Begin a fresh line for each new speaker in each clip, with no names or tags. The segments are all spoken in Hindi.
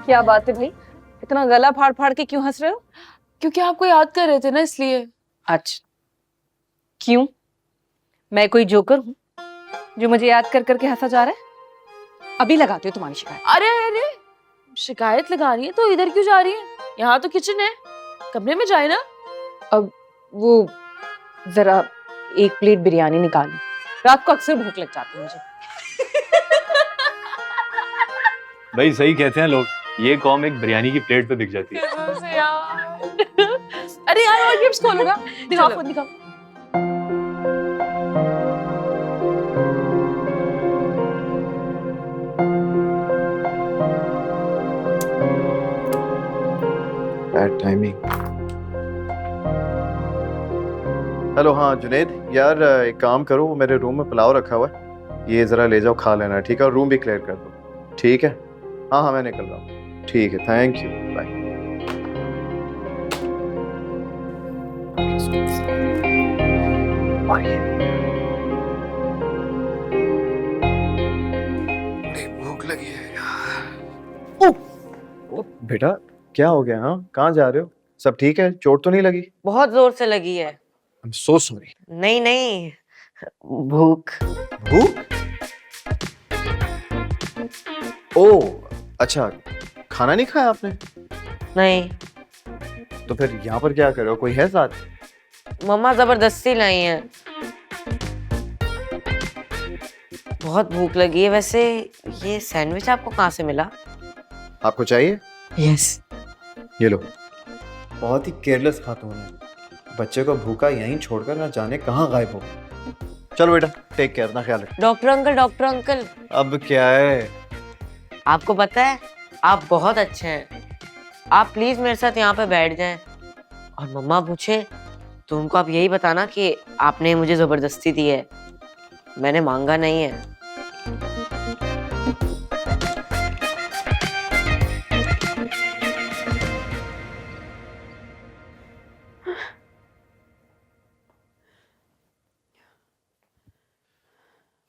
क्या बात है भाई, इतना गला फाड़ फाड़ के क्यों हंस रहे हो?
क्योंकि आपको याद कर रहे थे ना, इसलिए।
अच्छा, क्यों? मैं कोई जोकर हूँ जो मुझे याद कर करके हंसा जा रहा है? अभी लगाती हूँ तुम्हारी शिकायत।
अरे अरे, शिकायत लगानी है तो इधर क्यों जा रही है? यहाँ तो किचन है, कमरे में जाए ना।
अब वो जरा एक प्लेट बिरयानी निकाली, रात को अक्सर भूख लग जाती है मुझे।
भाई सही कहते हैं लोग, ये कॉम एक बिरयानी की प्लेट पे बिक जाती है।
कसम से यार। अरे यार, और गिफ्ट्स खोलूंगा, दिखाओ
चलो।
फोन दिखाओ।
Bad timing. हेलो, हाँ जुनेद यार, एक काम करो, मेरे रूम में पुलाव रखा हुआ है, ये जरा ले जाओ, खा लेना, ठीक है? और रूम भी क्लियर कर दो, ठीक है? हाँ हाँ, मैं निकल रहा हूँ, ठीक है, थैंक यू, बाय। भूख लगी है यार। ओ बेटा, क्या हो गया? हाँ, कहाँ जा रहे हो? सब ठीक है? चोट तो नहीं लगी?
बहुत जोर से लगी है।
I'm so sorry।
नहीं नहीं, भूख।
भूख? ओह अच्छा, खाना नहीं खाया आपने?
नहीं,
तो फिर यहाँ पर क्या कर रहे हो? कोई है साथ?
मम्मा जबरदस्ती लाई है। बहुत भूख लगी है। वैसे ये सैंडविच आपको कहाँ से मिला?
आपको चाहिए?
यस।
ये लो। बहुत ही केयरलेस खातून है, बच्चे को भूखा यहीं छोड़कर ना जाने कहाँ गायब हो। चलो बेटा, टेक केयर, अपना ख्याल रख।
Doctor uncle, doctor uncle.
अब क्या है?
आपको पता है, आप बहुत अच्छे हैं। आप प्लीज मेरे साथ यहाँ पे बैठ जाएं। और मम्मा पूछे तो उनको आप यही बताना कि आपने मुझे जबरदस्ती दी है, मैंने मांगा नहीं है।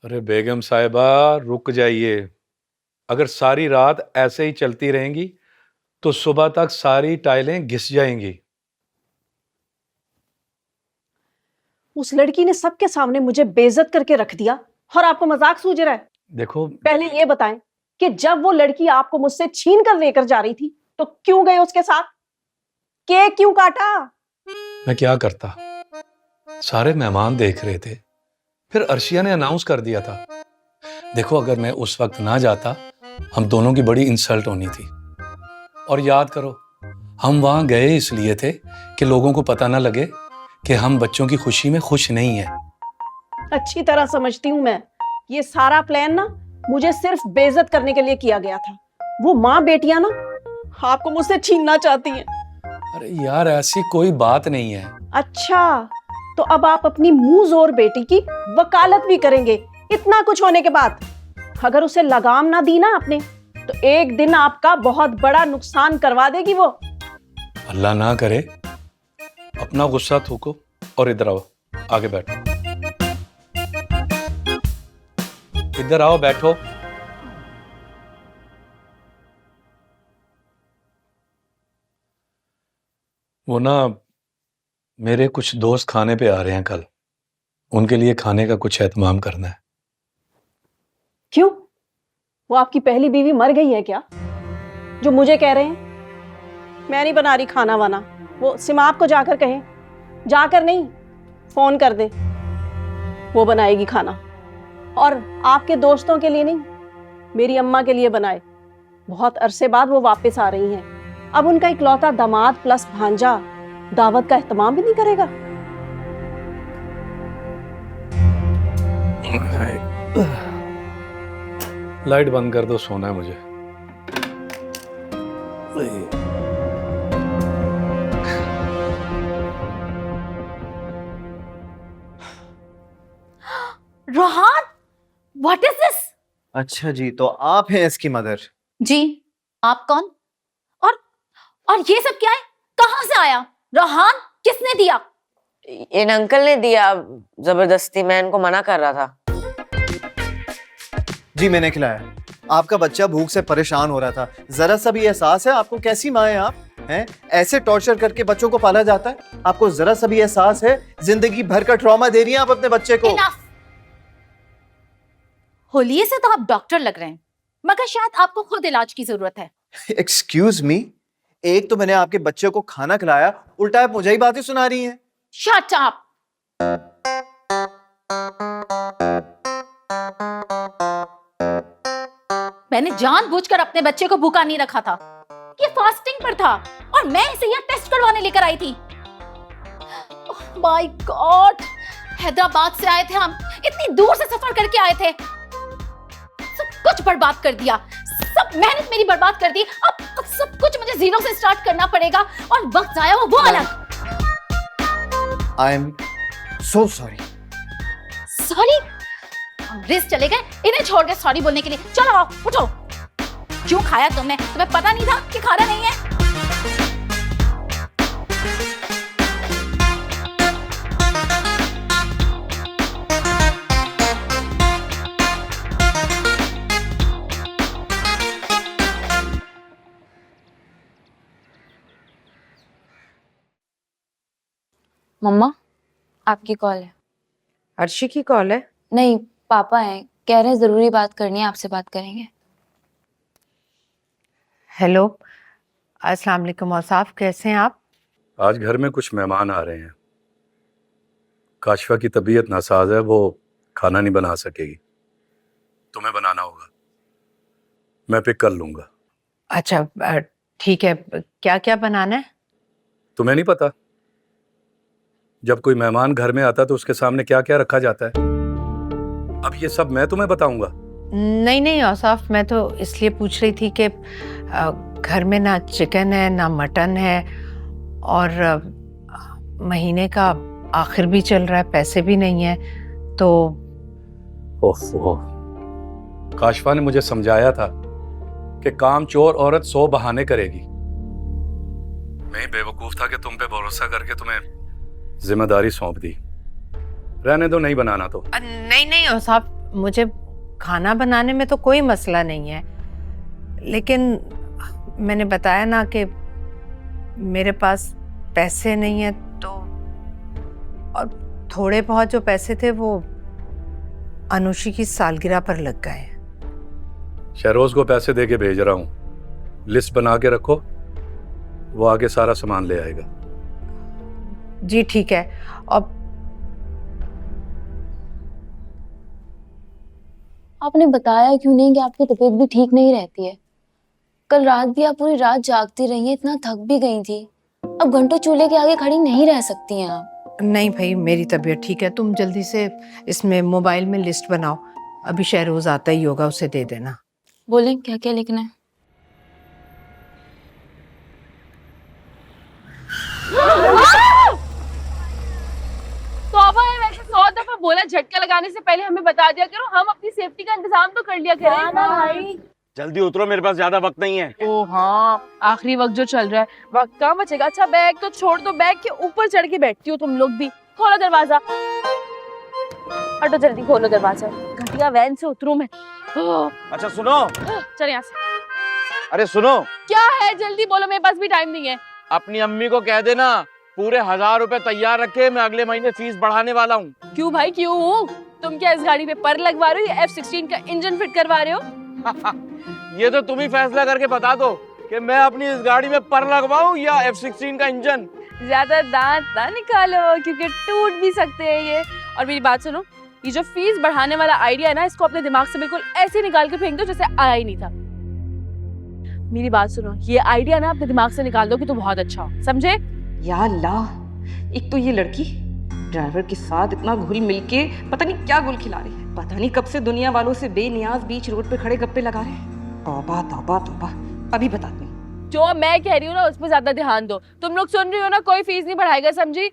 अरे बेगम साहिबा, रुक जाइए। अगर सारी रात ऐसे ही चलती रहेंगी तो सुबह तक सारी टाइलें घिस जाएंगी।
उस लड़की ने सबके सामने मुझे बेइज्जत करके रख दिया और आपको मजाक सूझ रहा है?
देखो,
पहले ये बताएं कि जब वो लड़की आपको मुझसे छीन कर लेकर जा रही थी तो क्यों गए उसके साथ? केक क्यों काटा?
मैं क्या करता, सारे मेहमान देख रहे थे, फिर अर्शिया ने अनाउंस कर दिया था। देखो, अगर मैं उस वक्त ना जाता, हम दोनों की बड़ी इंसल्ट होनी थी। और याद करो, हम वहां गए इसलिए थे कि लोगों को पता ना लगे कि हम बच्चों की खुशी में खुश नहीं है।
अच्छी तरह समझती हूँ मैं, ये सारा प्लान ना मुझे सिर्फ बेइज्जत करने के लिए किया गया था। वो माँ बेटियां ना आपको मुझसे छीनना चाहती हैं।
अरे यार, ऐसी कोई बात नहीं है।
अच्छा, तो अब आप अपनी मुंह जोर बेटी की वकालत भी करेंगे इतना कुछ होने के बाद? अगर उसे लगाम ना दी ना आपने तो एक दिन आपका बहुत बड़ा नुकसान करवा देगी वो।
अल्लाह ना करे। अपना गुस्सा थूको और इधर आओ, आगे बैठो। इधर आओ, बैठो। वो ना, मेरे कुछ दोस्त खाने पे आ रहे हैं कल, उनके लिए खाने का कुछ एहतमाम करना है।
क्यों? वो आपकी पहली बीवी मर गई है क्या, जो मुझे कह रहे हैं? मैं नहीं बना रही खाना वाना, वो सिमाप को जाकर कहें। जाकर नहीं, फोन कर दे, वो बनाएगी खाना। और आपके दोस्तों के लिए नहीं, मेरी अम्मा के लिए बनाए। बहुत अरसे बाद वो वापस आ रही हैं। अब उनका इकलौता दामाद प्लस भांजा दावत का एहतमाम भी नहीं करेगा?
लाइट बंद कर दो, सोना है मुझे।
Rohan, what is this?
अच्छा जी, तो आप हैं इसकी मदर?
जी, आप कौन? और ये सब क्या है? कहाँ से आया? रोहान, किसने दिया?
इन अंकल ने दिया जबरदस्ती, मैं इनको मना कर रहा था।
जी मैंने खिलाया। आपका बच्चा भूख से परेशान हो रहा था, जरा सा भी एहसास है आपको? कैसी माँ है आप? हैं? ऐसे टॉर्चर करके बच्चों को पाला जाता है? आपको जरा सा भी एहसास है? जिंदगी भर का ट्रॉमा दे रही हैं आप अपने बच्चे को।
Enough! होलिये से तो आप डॉक्टर लग रहे हैं, मगर शायद आपको खुद इलाज की जरूरत है।
एक्सक्यूज मी, एक तो मैंने आपके बच्चे को खाना खिलाया, उल्टा आप मुझे ही बातें सुना रही हैं।
Shut up. मैंने जानबूझकर अपने बच्चे को भूखा नहीं रखा था। ये फास्टिंग पर था और मैं इसे यहाँ टेस्ट करवाने लेकर आई थी। माय गॉड, हैदराबाद से आए थे हम, इतनी दूर से सफर करके आए थे, सब कुछ बर्बाद कर दिया, सब मेहनत मेरी बर्बाद कर दी। अब सब कुछ मुझे जीरो से स्टार्ट करना पड़ेगा और वक्त जाया वो अलग।
I am so sorry.
Sorry? अंग्रेज चले गए इन्हें छोड़ के सॉरी बोलने के लिए? चलो आओ, उठो। क्यों खाया तुमने? तुम्हें पता नहीं था कि खाना नहीं है?
मम्मा, आपकी कॉल है।
अर्शी की कॉल है?
नहीं, पापा हैं, कह रहे हैं जरूरी बात करनी है, आपसे बात करेंगे।
हेलो, अस्सलाम वालेकुम औसाफ, कैसे हैं आप?
आज घर में कुछ मेहमान आ रहे हैं। काशिफा की तबीयत नासाज है, वो खाना नहीं बना सकेगी, तुम्हें बनाना होगा। मैं पिक कर लूंगा।
अच्छा ठीक है, क्या क्या बनाना है?
तुम्हें नहीं पता? जब कोई मेहमान घर में आता तो उसके सामने क्या क्या रखा जाता है? अब ये सब मैं तुम्हें बताऊंगा?
नहीं नहीं औसाफ, मैं तो इसलिए पूछ रही थी कि घर में ना चिकन है ना मटन है, और महीने का आखिर भी चल रहा है, पैसे भी नहीं है, तो
ओहो, काशिफा ने मुझे समझाया था कि काम चोर औरत 100 बहाने करेगी। मैं ही बेवकूफ था कि तुम पे भरोसा करके तुम्हें जिम्मेदारी सौंप दी। रहने दो, नहीं बनाना तो।
नहीं नहीं औसाफ, मुझे खाना बनाने में तो कोई मसला नहीं है, लेकिन मैंने बताया ना कि मेरे पास पैसे नहीं है, तो और थोड़े बहुत जो पैसे थे वो अनुशी की सालगिरह पर लग गए।
शहरोज को पैसे दे के भेज रहा हूँ, लिस्ट बना के रखो, वो आके सारा सामान ले आएगा।
जी ठीक है। अब
आपने बताया क्यों नहीं कि आपकी तबीयत भी ठीक नहीं रहती है? कल रात भी आप पूरी रात जागती रही हैं, इतना थक भी गई थी। अब घंटों चूल्हे के आगे खड़ी नहीं रह सकती हैं आप।
नहीं भाई, मेरी तबीयत ठीक है, तुम जल्दी से इसमें मोबाइल में लिस्ट बनाओ, अभी शहरोज आता ही होगा, उसे दे देना।
बोलें क्या क्या लिखना है? तौबा है, वैसे 100 दफा बोला झटका लगाने से पहले हमें बता दिया करो, हम अपनी सेफ्टी का इंतजाम तो कर लिया करें ना भाई।
जल्दी उतरो, मेरे पास ज्यादा वक्त नहीं है।
ओ हाँ, आखिरी वक्त जो चल रहा है, वक्त कहाँ बचेगा। अच्छा बैग तो छोड़ दो, बैग के ऊपर चढ़ के बैठती हो तुम लोग भी। खोलो दरवाजा, हटो जल्दी खोलो दरवाजा, घटिया वैन से उतरूं मैं।
अच्छा सुनो।
चल यहाँ से।
अरे सुनो।
क्या है, जल्दी बोलो, मेरे पास भी टाइम नहीं है।
अपनी अम्मी को कह देना पूरे 1000 रुपए तैयार रखे, मैं अगले महीने फीस बढ़ाने वाला हूँ।
क्यों भाई, क्यों? तुम क्या इस गाड़ी पे पर लगवा रहे हो या F16 का इंजन फिट करवा रहे हो?
ये तो तुम ही फैसला करके बता दो कि मैं अपनी इस गाड़ी में पर लगवाऊं या F16 का इंजन।
ज्यादा दांत ना निकालो, क्योंकि टूट भी सकते हैं ये। और मेरी बात सुनो, ये जो फीस बढ़ाने वाला आइडिया है ना, इसको अपने दिमाग से बिल्कुल ऐसे निकाल के फेंक दो जैसे आया ही नहीं था। मेरी बात सुनो, ये आइडिया ना अपने दिमाग से निकाल दो कि तो बहुत अच्छा हो, समझे?
या अल्लाह, एक तो ये लड़की ड्राइवर के साथ इतना घुल मिल के पता नहीं क्या गुल खिला रही है। पता नहीं कब से दुनिया वालों से बेनियाज बीच रोड पे खड़े गप्पे लगा रहे हैं। तौबा तौबा तौबा, अभी बताती हूँ।
जो मैं कह रही हूँ ना, उस पर ज्यादा ध्यान दो। तुम लोग सुन रही हो ना, कोई फीस नहीं बढ़ाएगा, समझी?